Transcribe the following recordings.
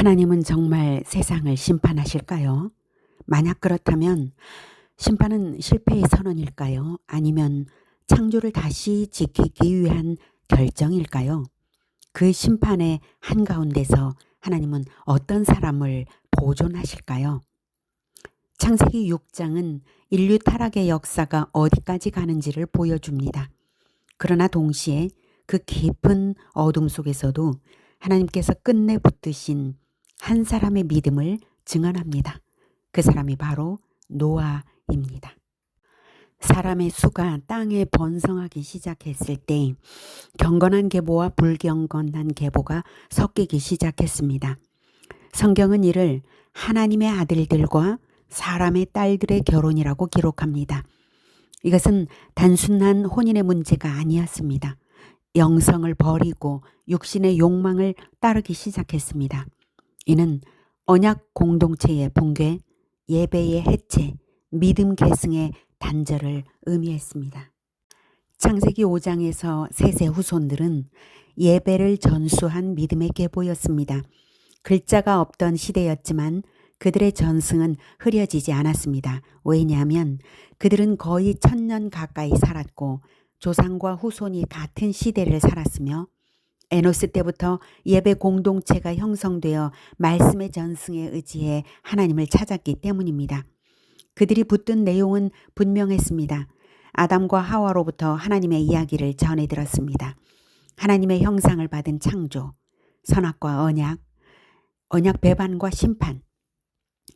하나님은 정말 세상을 심판하실까요? 만약 그렇다면 심판은 실패의 선언일까요? 아니면 창조를 다시 지키기 위한 결정일까요? 그 심판의 한가운데서 하나님은 어떤 사람을 보존하실까요? 창세기 6장은 인류 타락의 역사가 어디까지 가는지를 보여줍니다. 그러나 동시에 그 깊은 어둠 속에서도 하나님께서 끝내 붙드신 한 사람의 믿음을 증언합니다. 그 사람이 바로 노아입니다. 사람의 수가 땅에 번성하기 시작했을 때 경건한 계보와 불경건한 계보가 섞이기 시작했습니다. 성경은 이를 하나님의 아들들과 사람의 딸들의 결혼이라고 기록합니다. 이것은 단순한 혼인의 문제가 아니었습니다. 영성을 버리고 육신의 욕망을 따르기 시작했습니다. 이는 언약 공동체의 붕괴, 예배의 해체, 믿음 계승의 단절을 의미했습니다. 창세기 5장에서 셋의 후손들은 예배를 전수한 믿음의 계보였습니다. 글자가 없던 시대였지만 그들의 전승은 흐려지지 않았습니다. 왜냐하면 그들은 거의 1000년 가까이 살았고 조상과 후손이 같은 시대를 살았으며 에노스 때부터 예배 공동체가 형성되어 말씀의 전승에 의지해 하나님을 찾았기 때문입니다. 그들이 붙든 내용은 분명했습니다. 아담과 하와로부터 하나님의 이야기를 전해 들었습니다. 하나님의 형상을 받은 창조, 선악과 언약 배반과 심판,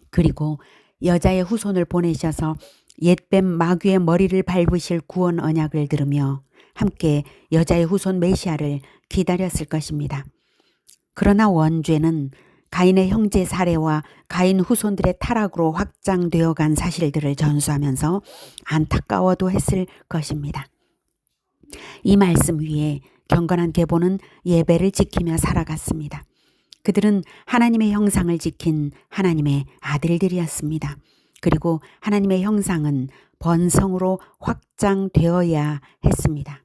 그리고 여자의 후손을 보내셔서 옛뱀 마귀의 머리를 밟으실 구원 언약을 들으며 함께 여자의 후손 메시아를 기다렸을 것입니다. 그러나 원죄는 가인의 형제 사례와 가인 후손들의 타락으로 확장되어 간 사실들을 전수하면서 안타까워도 했을 것입니다. 이 말씀 위에 경건한 계보는 예배를 지키며 살아갔습니다. 그들은 하나님의 형상을 지킨 하나님의 아들들이었습니다. 그리고 하나님의 형상은 번성으로 확장되어야 했습니다.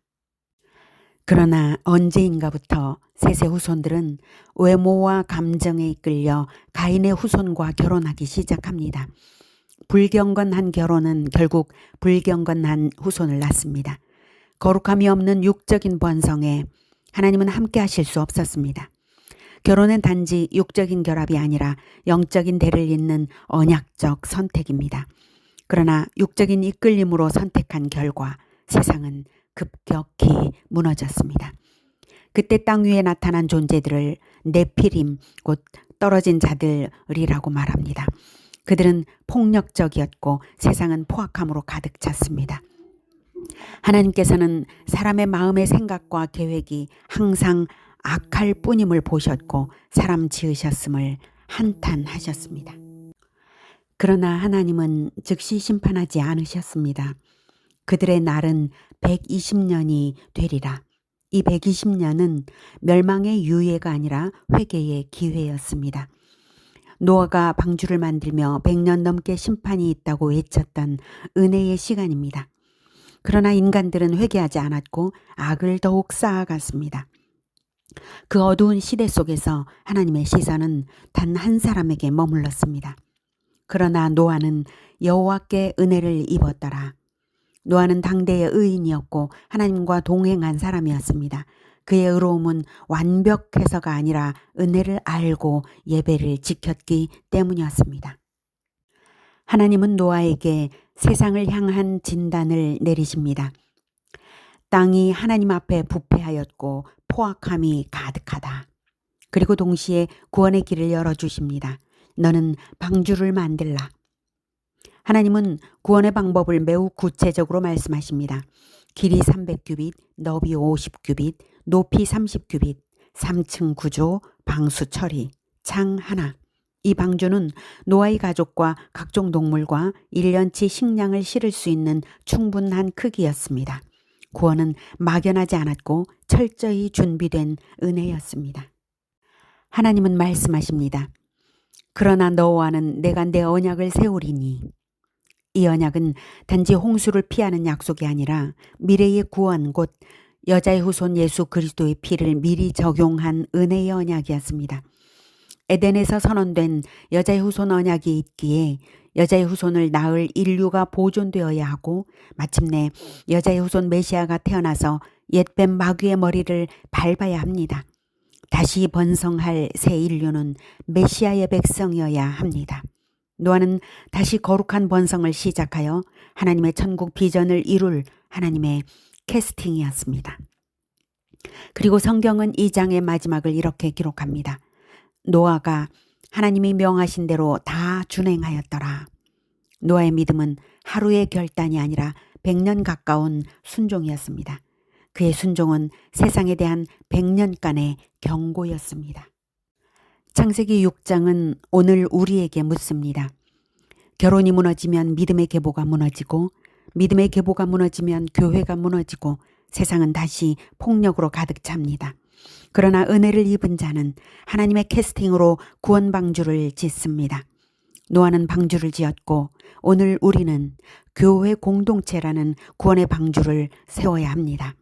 그러나 언제인가부터 셋의 후손들은 외모와 감정에 이끌려 가인의 후손과 결혼하기 시작합니다. 불경건한 결혼은 결국 불경건한 후손을 낳습니다. 거룩함이 없는 육적인 번성에 하나님은 함께 하실 수 없었습니다. 결혼은 단지 육적인 결합이 아니라 영적인 대를 잇는 언약적 선택입니다. 그러나 육적인 이끌림으로 선택한 결과 세상은 급격히 무너졌습니다. 그때 땅 위에 나타난 존재들을 네피림, 곧 떨어진 자들이라고 말합니다. 그들은 폭력적이었고 세상은 포악함으로 가득 찼습니다. 하나님께서는 사람의 마음의 생각과 계획이 항상 악할 뿐임을 보셨고 사람 지으셨음을 한탄하셨습니다. 그러나 하나님은 즉시 심판하지 않으셨습니다. 그들의 날은 120년이 되리라. 이 120년은 멸망의 유예가 아니라 회개의 기회였습니다. 노아가 방주를 만들며 100년 넘게 심판이 있다고 외쳤던 은혜의 시간입니다. 그러나 인간들은 회개하지 않았고 악을 더욱 쌓아갔습니다. 그 어두운 시대 속에서 하나님의 시선은 단 한 사람에게 머물렀습니다. 그러나 노아는 여호와께 은혜를 입었더라. 노아는 당대의 의인이었고 하나님과 동행한 사람이었습니다. 그의 의로움은 완벽해서가 아니라 은혜를 알고 예배를 지켰기 때문이었습니다. 하나님은 노아에게 세상을 향한 진단을 내리십니다. 땅이 하나님 앞에 부패하였고 포악함이 가득하다. 그리고 동시에 구원의 길을 열어주십니다. 너는 방주를 만들라. 하나님은 구원의 방법을 매우 구체적으로 말씀하십니다. 길이 300규빗, 너비 50규빗, 높이 30규빗, 3층 구조, 방수 처리, 창 하나. 이 방주는 노아의 가족과 각종 동물과 1년치 식량을 실을 수 있는 충분한 크기였습니다. 구원은 막연하지 않았고 철저히 준비된 은혜였습니다. 하나님은 말씀하십니다. 그러나 너와는 내가 내 언약을 세우리니. 이 언약은 단지 홍수를 피하는 약속이 아니라 미래의 구원, 곧 여자의 후손 예수 그리스도의 피를 미리 적용한 은혜의 언약이었습니다. 에덴에서 선언된 여자의 후손 언약이 있기에 여자의 후손을 낳을 인류가 보존되어야 하고 마침내 여자의 후손 메시아가 태어나서 옛뱀 마귀의 머리를 밟아야 합니다. 다시 번성할 새 인류는 메시아의 백성이어야 합니다. 노아는 다시 거룩한 번성을 시작하여 하나님의 천국 비전을 이룰 하나님의 캐스팅이었습니다. 그리고 성경은 이 장의 마지막을 이렇게 기록합니다. 노아가 하나님이 명하신 대로 다 준행하였더라. 노아의 믿음은 하루의 결단이 아니라 100년 가까운 순종이었습니다. 그의 순종은 세상에 대한 100년간의 경고였습니다. 창세기 6장은 오늘 우리에게 묻습니다. 결혼이 무너지면 믿음의 계보가 무너지고 믿음의 계보가 무너지면 교회가 무너지고 세상은 다시 폭력으로 가득 찹니다. 그러나 은혜를 입은 자는 하나님의 캐스팅으로 구원 방주를 짓습니다. 노아는 방주를 지었고 오늘 우리는 교회 공동체라는 구원의 방주를 세워야 합니다.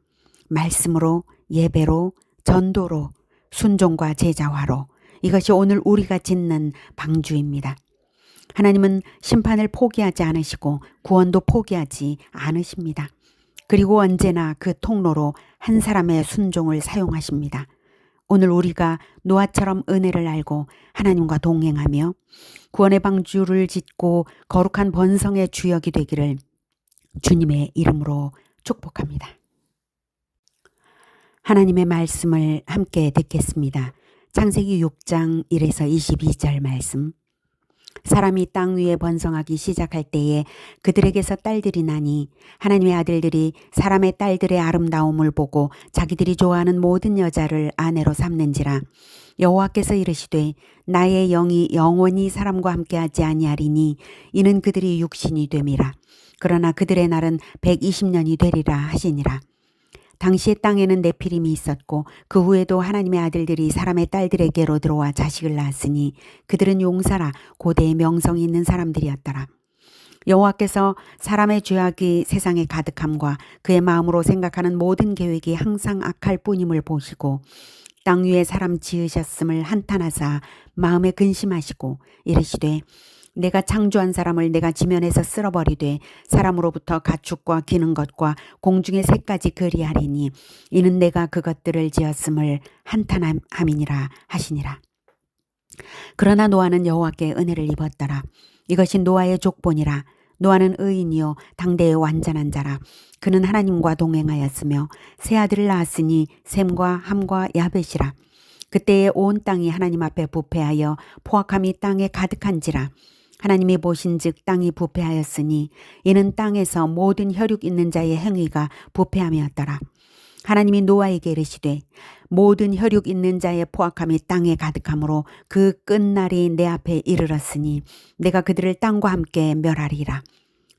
말씀으로, 예배로, 전도로, 순종과 제자화로, 이것이 오늘 우리가 짓는 방주입니다. 하나님은 심판을 포기하지 않으시고 구원도 포기하지 않으십니다. 그리고 언제나 그 통로로 한 사람의 순종을 사용하십니다. 오늘 우리가 노아처럼 은혜를 알고 하나님과 동행하며 구원의 방주를 짓고 거룩한 번성의 주역이 되기를 주님의 이름으로 축복합니다. 하나님의 말씀을 함께 듣겠습니다. 창세기 6장 1에서 22절 말씀. 사람이 땅 위에 번성하기 시작할 때에 그들에게서 딸들이 나니 하나님의 아들들이 사람의 딸들의 아름다움을 보고 자기들이 좋아하는 모든 여자를 아내로 삼는지라. 여호와께서 이르시되 나의 영이 영원히 사람과 함께하지 아니하리니 이는 그들이 육신이 됨이라. 그러나 그들의 날은 120년이 되리라 하시니라. 당시의 땅에는 네피림이 있었고 그 후에도 하나님의 아들들이 사람의 딸들에게로 들어와 자식을 낳았으니 그들은 용사라 고대의 명성이 있는 사람들이었더라. 여호와께서 사람의 죄악이 세상에 가득함과 그의 마음으로 생각하는 모든 계획이 항상 악할 뿐임을 보시고 땅 위에 사람 지으셨음을 한탄하사 마음에 근심하시고 이르시되 내가 창조한 사람을 내가 지면에서 쓸어버리되 사람으로부터 가축과 기는 것과 공중의 새까지 그리하리니 이는 내가 그것들을 지었음을 한탄함이니라 하시니라. 그러나 노아는 여호와께 은혜를 입었더라. 이것이 노아의 족본이라. 노아는 의인이요 당대의 완전한 자라. 그는 하나님과 동행하였으며 세 아들을 낳았으니 셈과 함과 야벳이라. 그때에 온 땅이 하나님 앞에 부패하여 포악함이 땅에 가득한지라. 하나님이 보신즉 땅이 부패하였으니 이는 땅에서 모든 혈육 있는 자의 행위가 부패함이었더라. 하나님이 노아에게 이르시되 모든 혈육 있는 자의 포악함이 땅에 가득하므로 그 끝날이 내 앞에 이르렀으니 내가 그들을 땅과 함께 멸하리라.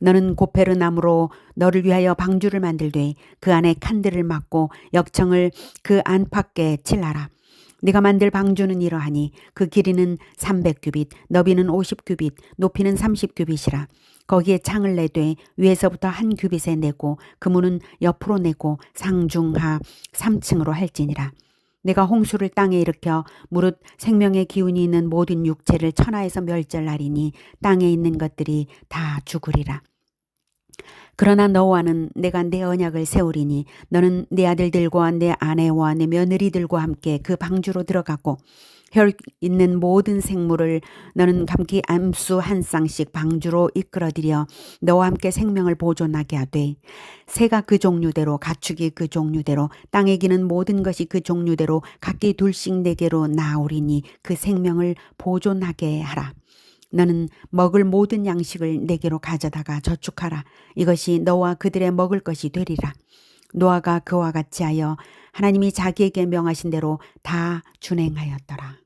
너는 고페르 나무로 너를 위하여 방주를 만들되 그 안에 칸들을 막고 역청을 그 안팎에 칠하라. 네가 만들 방주는 이러하니 그 길이는 300규빗, 너비는 50규빗, 높이는 30규빗이라. 거기에 창을 내되 위에서부터 한 규빗에 내고 그 문은 옆으로 내고 상중하 3층으로 할지니라. 내가 홍수를 땅에 일으켜 무릇 생명의 기운이 있는 모든 육체를 천하에서 멸절하리니 땅에 있는 것들이 다 죽으리라. 그러나 너와는 내가 내 언약을 세우리니 너는 내 아들들과 내 아내와 내 며느리들과 함께 그 방주로 들어가고 혈 있는 모든 생물을 너는 감기 암수 한 쌍씩 방주로 이끌어들여 너와 함께 생명을 보존하게 하되 새가 그 종류대로 가축이 그 종류대로 땅에 기는 모든 것이 그 종류대로 각기 둘씩 내게로 나오리니 그 생명을 보존하게 하라. 너는 먹을 모든 양식을 내게로 가져다가 저축하라. 이것이 너와 그들의 먹을 것이 되리라. 노아가 그와 같이 하여 하나님이 자기에게 명하신 대로 다 준행하였더라.